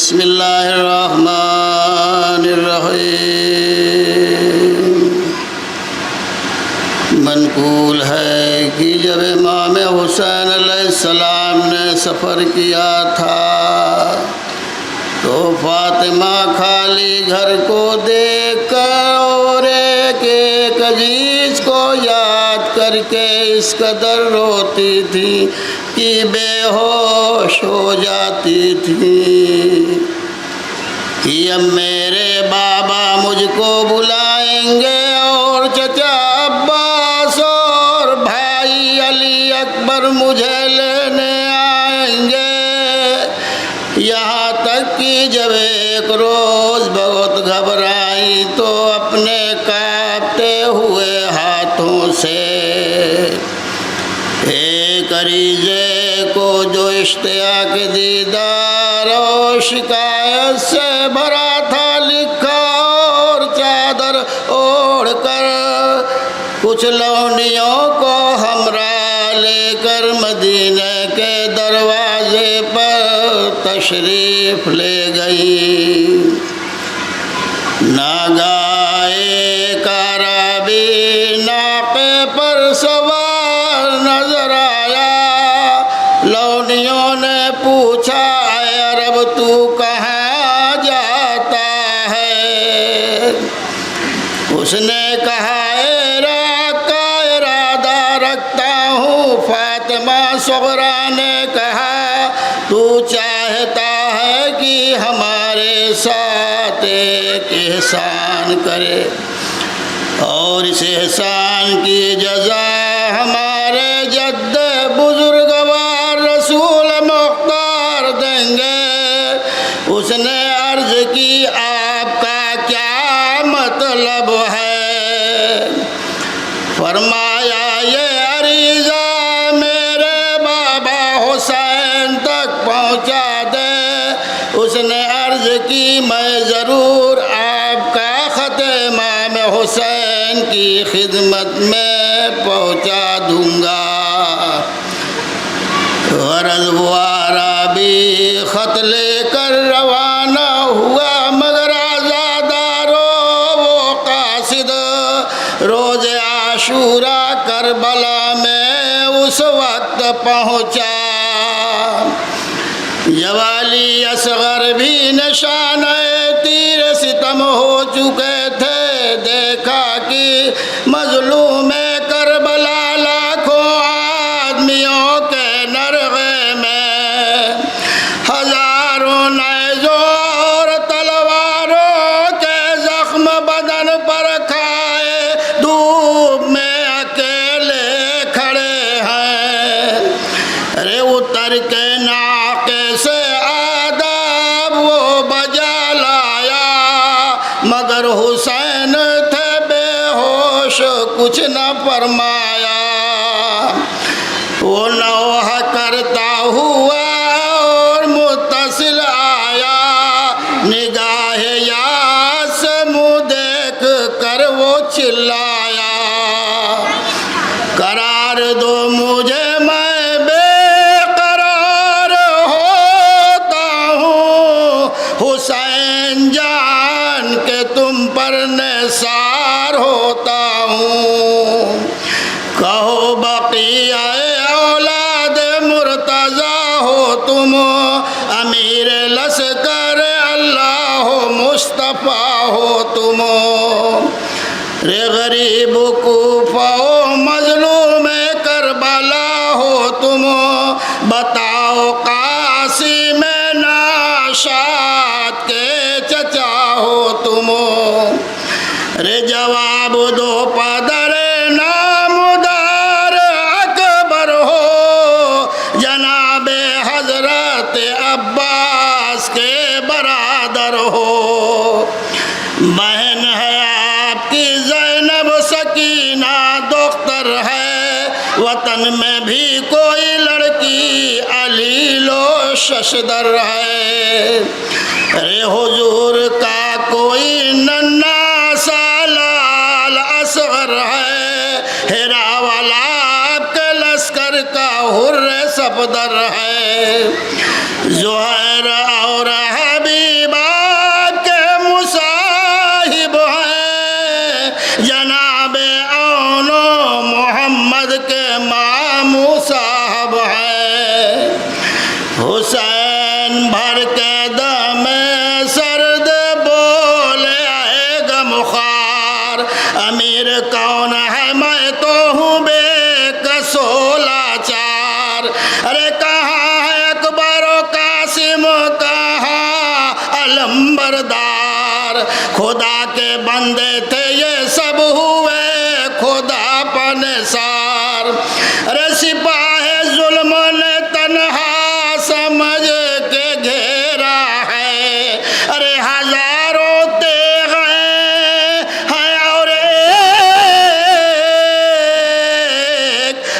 बिस्मिल्लाहिर्रहमानिर्रहीम। मनकूल है कि जब इमाम हुसैन अलैहिस्सलाम ने सफ़र किया था तो फातिमा खाली घर को देखकर और एक एक अजीज को याद करके इस कदर रोती थी कि बेहोश हो जाती थी कि अब मेरे बाबा मुझको बुलाएंगे और चचा अब्बास और भाई अली अकबर मुझे लेने आएंगे। यहाँ तक कि जब एक रोज़ बहुत घबराई तो अपने कांपते हुए हाथों से एक अरीजे को जो इश्तियाक दीदार और शिकायत से भरा था लिखा और चादर ओढ़कर कुछ लौंडियों को हमरा लेकर मदीने के दरवाजे पर तशरीफ ले गई। नागाए काराबी नाके पर सवार नजर आया। लौंडियों ने पूछा, अरब तू कहाँ जाता है? उसने कहा, इराक का इरादा रखता हूँ। फातिमा सुगरा ने कहा, तू चाहता है कि हमारे साथ एक एहसान करे और इस एहसान की जज़ा हमारे जद्द बुजुर्गवार रसूल मुख्तार देंगे। उसने अर्ज की, आपका क्या मतलब है? फरमाया, ये अरीज़ा मेरे बाबा हुसैन तक पहुँचा दे। उसने अर्ज की, मैं ज़रूर आपका ख़त इमाम हुसैन की खिदमत में पहुँचा दूँगा। गरज़ वो आराबी ख़त लेकर रवाना हुआ, मगर आज़ादारो वो कासिद रोज़ आशूरा करबला में उस वक्त पहुँचा। जवाली असगर भी निशान तीर सितम हो चुके थे। देखा कि मजलूम करबला लाखों आदमियों के नरगे में हजारों नेज़ों और तलवारों के जख्म बदन पर खाए धूप में अकेले खड़े हैं। अरे उतर के नाके से आदाब वो बजा लाया, मगर हुसैन थे बेहोश, कुछ न फरमाया। वो नौह करता हुआ और मुत्तसिल आया, निगाह याद से मुँह देख कर वो चिल्लाया, करार दो मुझे, मैं बेकरार होता हूँ। हुसैन जान के तुम पर निसार होता हूँ। कहो बक़िया औलाद मुर्तज़ा हो तुम, अमीर लश्कर अल्लाह मुस्तफ़ा हो तुम। रे गरीब कूफा मजलूम करबला हो तुम, बताओ कासिम नाशाद के चचा हो तुम। रे जवाब दो पदर नामुदार अकबर हो, जनाबे हजरत अब्बास के बरादर हो। बहन है आपकी ज़ैनब सकीना दोख्तर है, वतन में भी कोई लड़की अलीलो शशदर है। अरे हुजूर का कोई नन्ना सा लाल असगर है, हेरा वाला आपके लश्कर का हुर्र सफदर है। ज़ुहैर और हबी के मामू साहब हैं। हुसैन भर के दम सर्द बोले आएगा मुखार। अमीर कौन है मैं तो हूँ बेकसोला चार। अरे कहाँ है अकबर व कासिम, कहाँ अलम्बरदार। खुदा के बंदे थे ये सब हुए खुदा पनसार। अरे सिपाही जुल्म ने तन्हा समझ के घेरा है। अरे हजारों तेग हैं और एक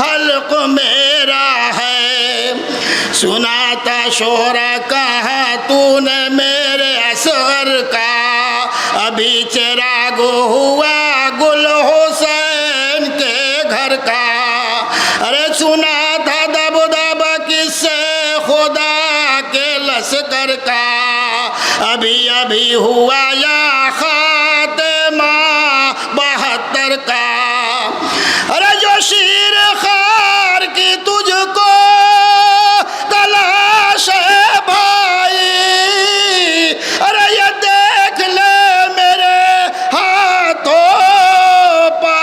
हल्क मेरा है। सुनाता शोरा कहा तूने मेरे असगर का, अभी चिराग हुआ गुल हुसैन के घर का। अरे सुना था दब दब किससे खुदा के लश्कर का, अभी अभी हुआ या खातिमा 72 का। अरे जो शीर खार की तुझको तलाश है भाई, अरे ये देख ले मेरे हाथों पा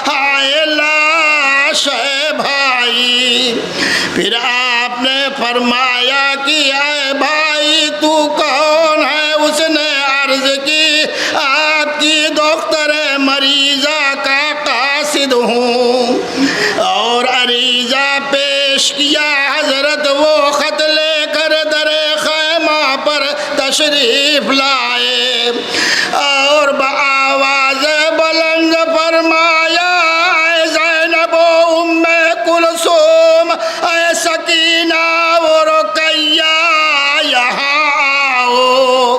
हाय लाश है भाई। फिर आपने फरमाया कि आए भाई तू कौन है। उसने अर्ज की आपकी डॉक्टर मरीजा का कासिद हूँ। और अरीजा पेश किया हजरत वो खत लेकर दरे खैमा पर तशरीफ लाए। और बआवाज़ बुलंद फरमाया ज़ैनब उम्मे कुलसूम ऐ सकीना और रुकैया यहाँ आओ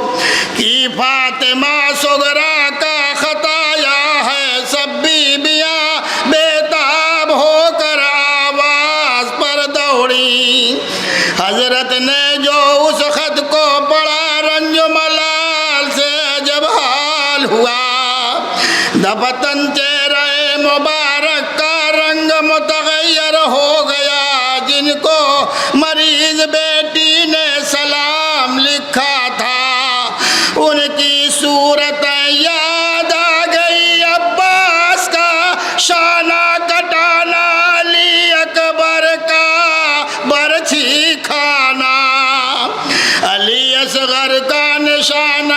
कि फातिमा सुगरा का खताया है। सब बीबियाँ बेताब होकर आवाज़ पर दौड़ी। हजरत ने जो उस खत को पढ़ा रंज मलाल से जब हाल हुआ। दफतन चेहरे मुबारक का रंग मुतगैर हो गया। जिनको मरीज बेटी ने सलाम लिखा था उनकी सूरत याद आ गई। अब्बास का शाना कटाना, अली अकबर का बरछी खाना, अली असगर का निशान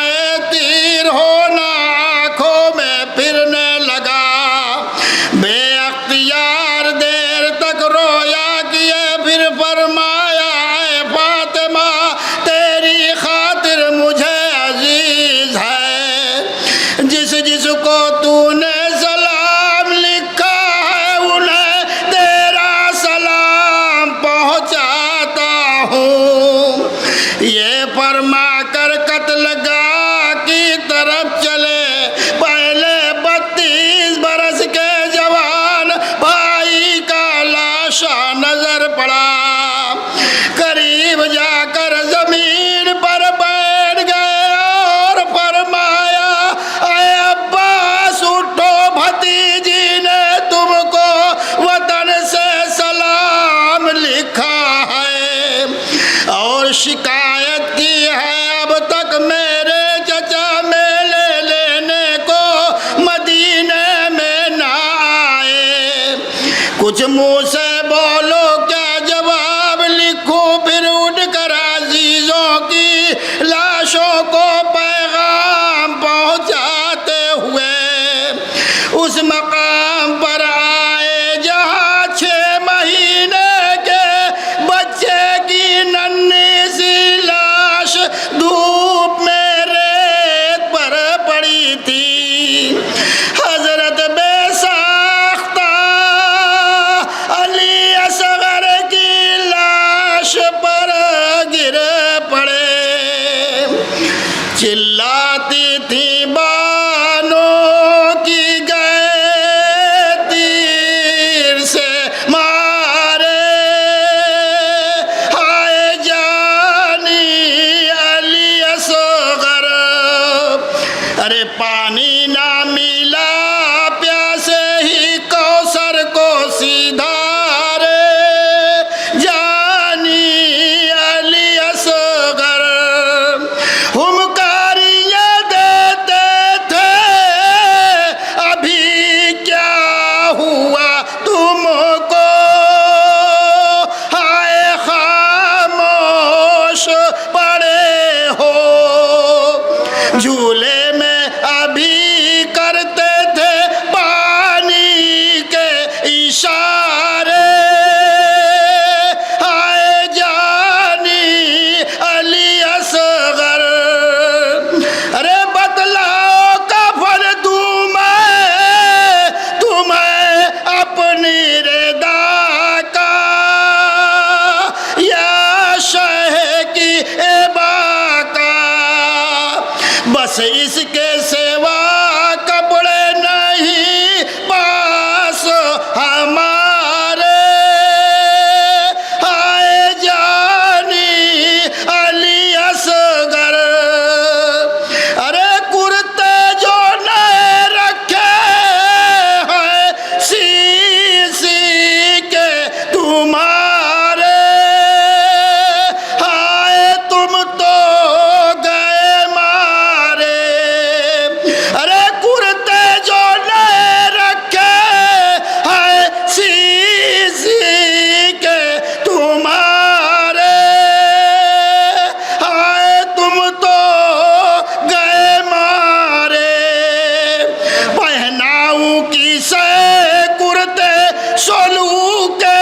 तीर होना आँखों में फिरने लगा। बेअख्तियार देर तक रोया किए फिर फरमाया है फातिमा तेरी खातिर मुझे अजीज है। जिस जिसको तूने सलाम लिखा है उन्हें तेरा सलाम पहुँचाता हूँ। ये फरमा कर कत्लगाह की तरफ चले। पहले 32 बरस के जवान भाई का लाशा नजर पड़ा। करीब जाकर जमीन पर बैठ गए और फरमाया ऐ अब्बास उठो, भतीजी ने तुमको वतन से सलाम लिखा है और शिकायत की है अब तक मेरे चचा मेले लेने को मदीने में ना आए। कुछ मुँह से बोलो क्या जवाब लिखूं। फिर उठकर अजीजों की लाशों को पैगाम पहुँचाते हुए उस मकाम पर आए जहाँ 6 महीने के बच्चे की नन्ही सी लाश धूप में रेत पर पड़ी थी। हजरत बेसाख्ता अली बस इसके सेवा कपड़े नहीं पास हमारे। आए जानी अली असगर, अरे कुर्ते जो नए रखे हैं सी के तुम्हारे। आए तुम तो गए मारे, अरे कुर्ते जो नए रखे हैं सी के तुम्हारे। आए तुम तो गए मारे। पहनाऊं किसे कुर्ते सोलू के